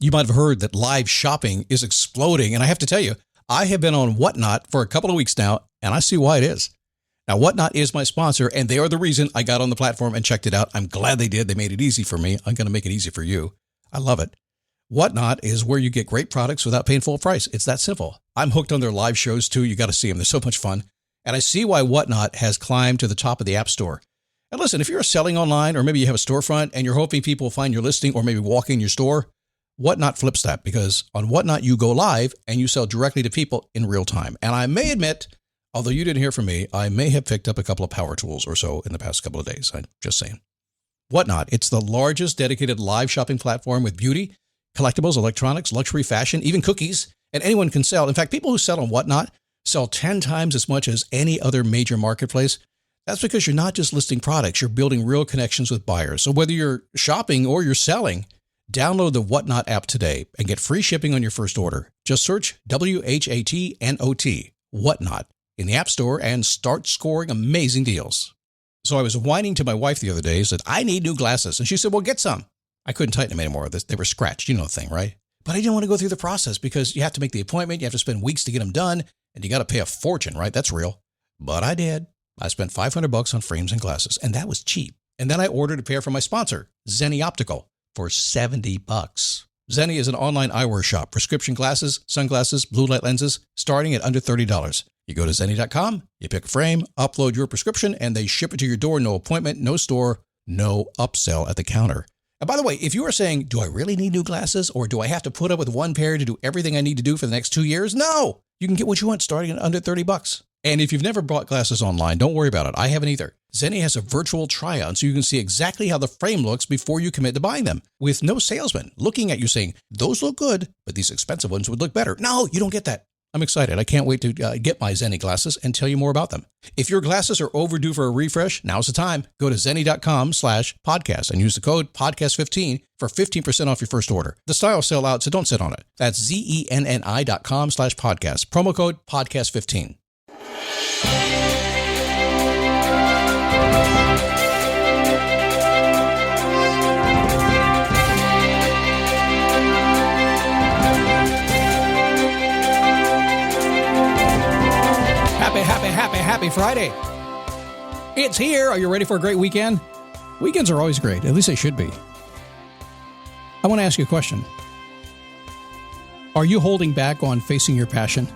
You might have heard that live shopping is exploding. And I have to tell you, I have been on Whatnot for a couple of weeks now, and I see why it is. Now, Whatnot is my sponsor, and they are the reason I got on the platform and checked it out. I'm glad they did. They made it easy for me. I'm going to make it easy for you. I love it. Whatnot is where you get great products without paying full price. It's that simple. I'm hooked on their live shows, too. You got to see them. They're so much fun. And I see why Whatnot has climbed to the top of the App Store. And listen, if you're selling online, or maybe you have a storefront and you're hoping people will find your listing or maybe walk in your store, Whatnot flips that, because on Whatnot, you go live and you sell directly to people in real time. And I may admit, although you didn't hear from me, I may have picked up a couple of power tools or so in the past couple of days. I'm just saying. Whatnot, it's the largest dedicated live shopping platform with beauty, collectibles, electronics, luxury, fashion, even cookies, and anyone can sell. In fact, people who sell on Whatnot sell 10 times as much as any other major marketplace. That's because you're not just listing products, you're building real connections with buyers. So whether you're shopping or you're selling, download the Whatnot app today and get free shipping on your first order. Just search WHATNOT, Whatnot, in the App Store and start scoring amazing deals. So I was whining to my wife the other day, said, I need new glasses. And she said, well, get some. I couldn't tighten them anymore. They were scratched. You know the thing, right? But I didn't want to go through the process because you have to make the appointment. You have to spend weeks to get them done. And you got to pay a fortune, right? That's real. But I did. I spent $500 on frames and glasses, and that was cheap. And then I ordered a pair from my sponsor, Zenni Optical, for $70. Zenni is an online eyewear shop, prescription glasses, sunglasses, blue light lenses, starting at under $30. You go to Zenni.com, you pick a frame, upload your prescription, and they ship it to your door. No appointment, no store, no upsell at the counter. And by the way, if you are saying, do I really need new glasses, or do I have to put up with one pair to do everything I need to do for the next 2 years? No, you can get what you want starting at under $30. And if you've never bought glasses online, don't worry about it. I haven't either. Zenni has a virtual try-on so you can see exactly how the frame looks before you commit to buying them, with no salesman looking at you saying, those look good, but these expensive ones would look better. No, you don't get that. I'm excited. I can't wait to get my Zenni glasses and tell you more about them. If your glasses are overdue for a refresh, now's the time. Go to Zenni.com/podcast and use the code podcast15 for 15% off your first order. The styles sell out, so don't sit on it. That's ZENNI.com/podcast. Promo code podcast15. Happy Friday. It's here. Are you ready for a great weekend? Weekends are always great. At least they should be. I want to ask you a question. Are you holding back on facing your passion?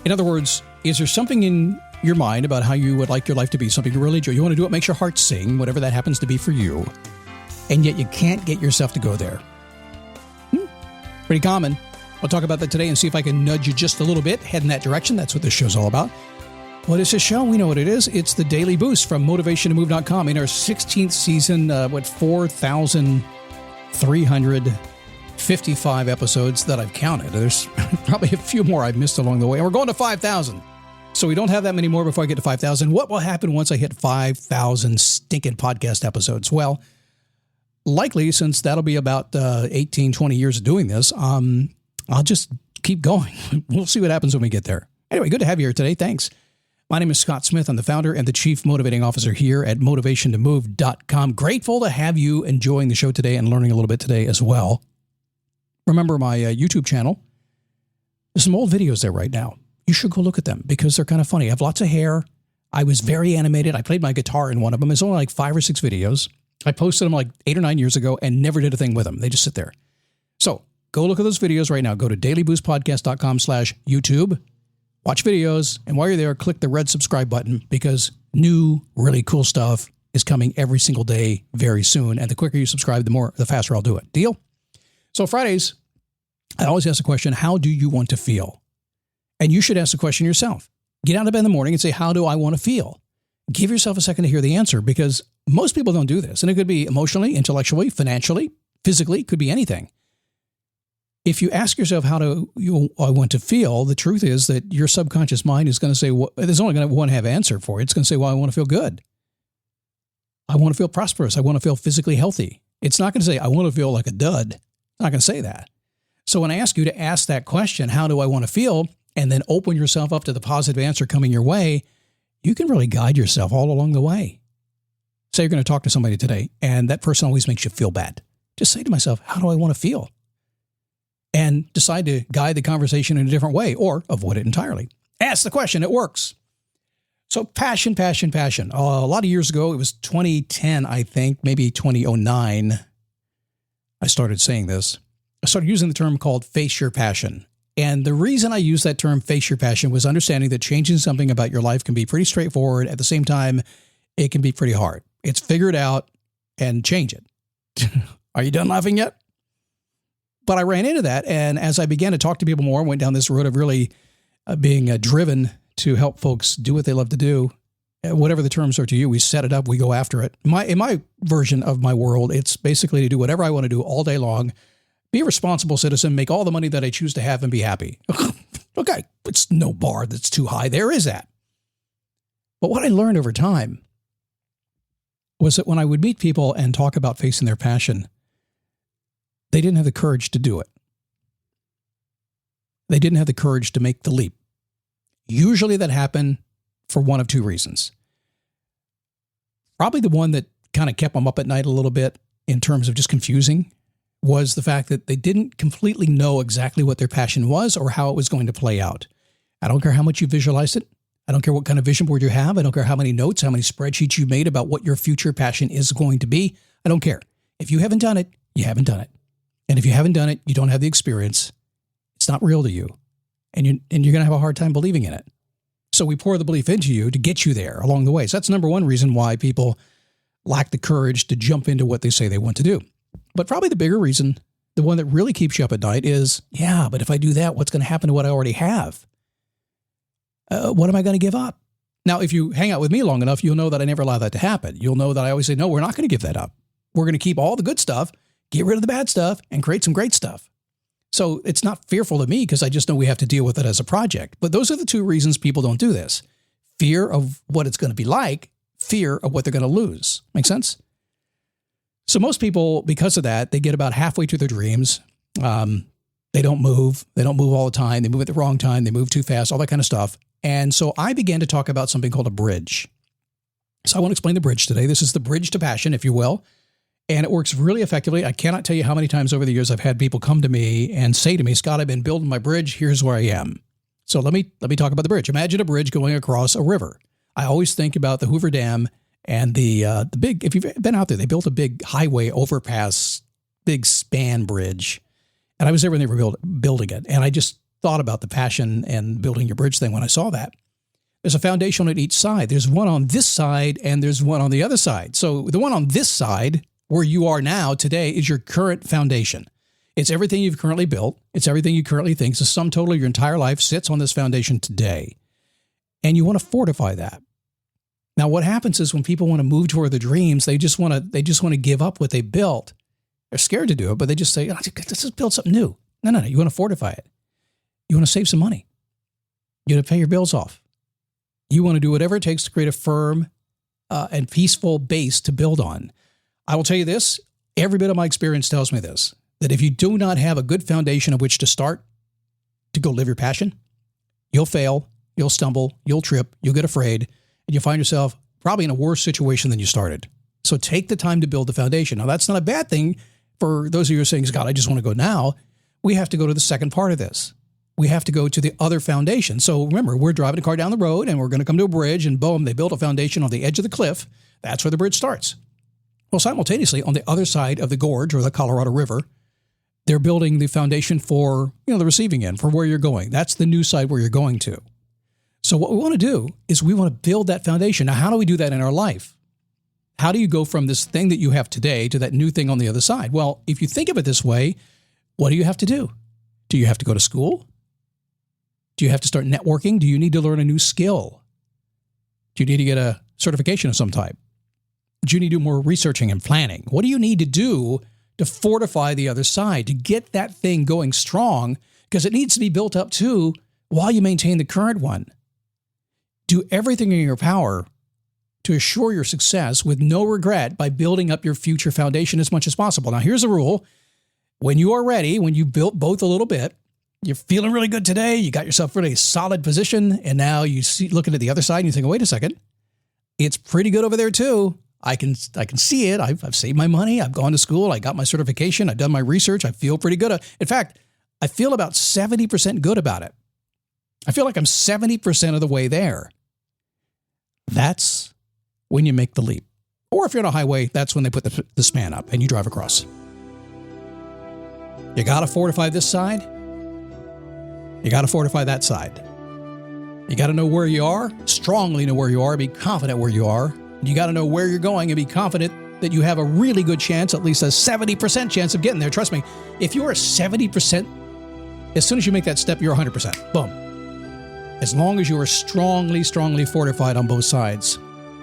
In other words, is there something in your mind about how you would like your life to be, something you really enjoy? You want to do what makes your heart sing, whatever that happens to be for you, and yet you can't get yourself to go there. Pretty common. I'll talk about that today and see if I can nudge you just a little bit, head in that direction. That's what this show's all about. What is this show? We know what it is. It's the Daily Boost from motivationtomove.com in our 16th season, 4,355 episodes that I've counted. There's probably a few more I've missed along the way. And we're going to 5,000. So we don't have that many more before I get to 5,000. What will happen once I hit 5,000 stinking podcast episodes? Well, likely, since that'll be about 18, 20 years of doing this, I'll just keep going. We'll see what happens when we get there. Anyway, good to have you here today. Thanks. My name is Scott Smith. I'm the founder and the chief motivating officer here at motivationtomove.com. Grateful to have you enjoying the show today and learning a little bit today as well. Remember my YouTube channel? There's some old videos there right now. You should go look at them because they're kind of funny. I have lots of hair. I was very animated. I played my guitar in one of them. It's only like 5 or 6 videos. I posted them like 8 or 9 years ago and never did a thing with them. They just sit there. So go look at those videos right now. Go to dailyboostpodcast.com/YouTube. Watch videos, and while you're there, click the red subscribe button because new, really cool stuff is coming every single day very soon. And the quicker you subscribe, the faster I'll do it. Deal? So Fridays, I always ask the question, how do you want to feel? And you should ask the question yourself. Get out of bed in the morning and say, how do I want to feel? Give yourself a second to hear the answer because most people don't do this. And it could be emotionally, intellectually, financially, physically, could be anything. If you ask yourself, how do I want to feel, the truth is that your subconscious mind is going to say, there's only going to one have answer for it. It's going to say, well, I want to feel good. I want to feel prosperous. I want to feel physically healthy. It's not going to say, I want to feel like a dud. It's not going to say that. So when I ask you to ask that question, how do I want to feel? And then open yourself up to the positive answer coming your way, you can really guide yourself all along the way. Say you're going to talk to somebody today, and that person always makes you feel bad. Just say to myself, how do I want to feel? and decide to guide the conversation in a different way or avoid it entirely. Ask the question. It works. So passion. A lot of years ago, it was 2010, I think, maybe 2009. I started saying this. I started using the term called face your passion. And the reason I use that term, face your passion, was understanding that changing something about your life can be pretty straightforward. At the same time, it can be pretty hard. It's figure it out and change it. Are you done laughing yet? But I ran into that. And as I began to talk to people more, went down this road of really being driven to help folks do what they love to do, whatever the terms are to you, we set it up, we go after it. In my version of my world, it's basically to do whatever I want to do all day long, be a responsible citizen, make all the money that I choose to have, and be happy. Okay, it's no bar that's too high. There is that. But what I learned over time was that when I would meet people and talk about facing their passion, they didn't have the courage to do it. They didn't have the courage to make the leap. Usually that happened for one of two reasons. Probably the one that kind of kept them up at night a little bit in terms of just confusing was the fact that they didn't completely know exactly what their passion was or how it was going to play out. I don't care how much you visualize it. I don't care what kind of vision board you have. I don't care how many notes, how many spreadsheets you made about what your future passion is going to be. I don't care. If you haven't done it, you haven't done it. And if you haven't done it, you don't have the experience. It's not real to you. And you're going to have a hard time believing in it. So we pour the belief into you to get you there along the way. So that's number one reason why people lack the courage to jump into what they say they want to do. But probably the bigger reason, the one that really keeps you up at night is, yeah, but if I do that, what's going to happen to what I already have? What am I going to give up? Now, if you hang out with me long enough, you'll know that I never allow that to happen. You'll know that I always say, no, we're not going to give that up. We're going to keep all the good stuff, get rid of the bad stuff, and create some great stuff. So it's not fearful to me because I just know we have to deal with it as a project. But those are the two reasons people don't do this. Fear of what it's going to be like, fear of what they're going to lose. Make sense? So most people, because of that, they get about halfway to their dreams. They don't move. They don't move all the time. They move at the wrong time. They move too fast, all that kind of stuff. And so I began to talk about something called a bridge. So I want to explain the bridge today. This is the bridge to passion, if you will. And it works really effectively. I cannot tell you how many times over the years I've had people come to me and say to me, Scott, I've been building my bridge. Here's where I am. So let me talk about the bridge. Imagine a bridge going across a river. I always think about the Hoover Dam and the big, if you've been out there, they built a big highway overpass, big span bridge. And I was there when they were building it. And I just thought about the passion and building your bridge thing when I saw that. There's a foundation on each side. There's one on this side and there's one on the other side. So the one on this side, where you are now today, is your current foundation. It's everything you've currently built. It's everything you currently think. The sum total of your entire life sits on this foundation today. And you want to fortify that. Now, what happens is when people want to move toward their dreams, they just want to give up what they built. They're scared to do it, but they just say, let's just build something new. No. You want to fortify it. You want to save some money. You want to pay your bills off. You want to do whatever it takes to create a firm and peaceful base to build on. I will tell you this, every bit of my experience tells me this, that if you do not have a good foundation of which to start to go live your passion, you'll fail, you'll stumble, you'll trip, you'll get afraid, and you'll find yourself probably in a worse situation than you started. So take the time to build the foundation. Now, that's not a bad thing for those of you who are saying, Scott, I just want to go now. We have to go to the second part of this. We have to go to the other foundation. So remember, we're driving a car down the road and we're going to come to a bridge and boom, they built a foundation on the edge of the cliff. That's where the bridge starts. Well, simultaneously, on the other side of the gorge or the Colorado River, they're building the foundation for, the receiving end, for where you're going. That's the new side where you're going to. So what we want to do is we want to build that foundation. Now, how do we do that in our life? How do you go from this thing that you have today to that new thing on the other side? Well, if you think of it this way, what do you have to do? Do you have to go to school? Do you have to start networking? Do you need to learn a new skill? Do you need to get a certification of some type? Do you need to do more researching and planning? What do you need to do to fortify the other side, to get that thing going strong? Because it needs to be built up too while you maintain the current one. Do everything in your power to assure your success with no regret by building up your future foundation as much as possible. Now, here's the rule. When you are ready, when you built both a little bit, you're feeling really good today, you got yourself really a solid position, and now you see looking at the other side and you think, wait a second, it's pretty good over there too. I can see it. I've saved my money. I've gone to school. I got my certification. I've done my research. I feel pretty good. In fact, I feel about 70% good about it. I feel like I'm 70% of the way there. That's when you make the leap. Or if you're on a highway, that's when they put the span up and you drive across. You got to fortify this side. You got to fortify that side. You got to know where you are, strongly know where you are, be confident where you are. You got to know where you're going and be confident that you have a really good chance, at least a 70% chance of getting there. Trust me, if you're a 70%, as soon as you make that step, you're 100%. Boom. As long as you are strongly, strongly fortified on both sides.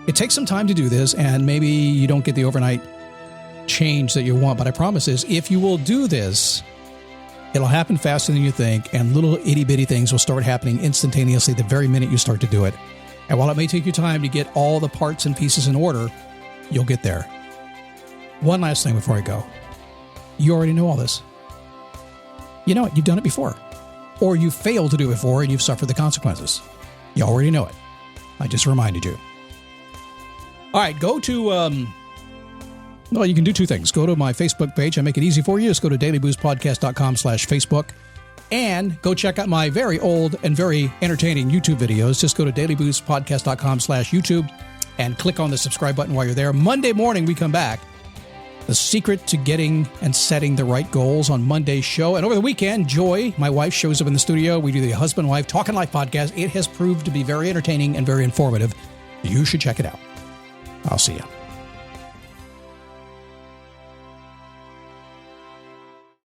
It takes some time to do this, and maybe you don't get the overnight change that you want, but I promise is, if you will do this, it'll happen faster than you think, and little itty-bitty things will start happening instantaneously the very minute you start to do it. And while it may take you time to get all the parts and pieces in order, you'll get there. One last thing before I go. You already know all this. You know it. You've done it before. Or you failed to do it before and you've suffered the consequences. You already know it. I just reminded you. All right, go to, well, you can do two things. Go to my Facebook page. I make it easy for you. Just go to dailyboostpodcast.com/Facebook and go check out my very old and very entertaining YouTube videos. Just go to dailyboostpodcast.com/YouTube and click on the subscribe button while you're there. Monday morning, we come back. The secret to getting and setting the right goals on Monday's show. And over the weekend, Joy, my wife, shows up in the studio. We do the Husband-Wife Talking Life podcast. It has proved to be very entertaining and very informative. You should check it out. I'll see you.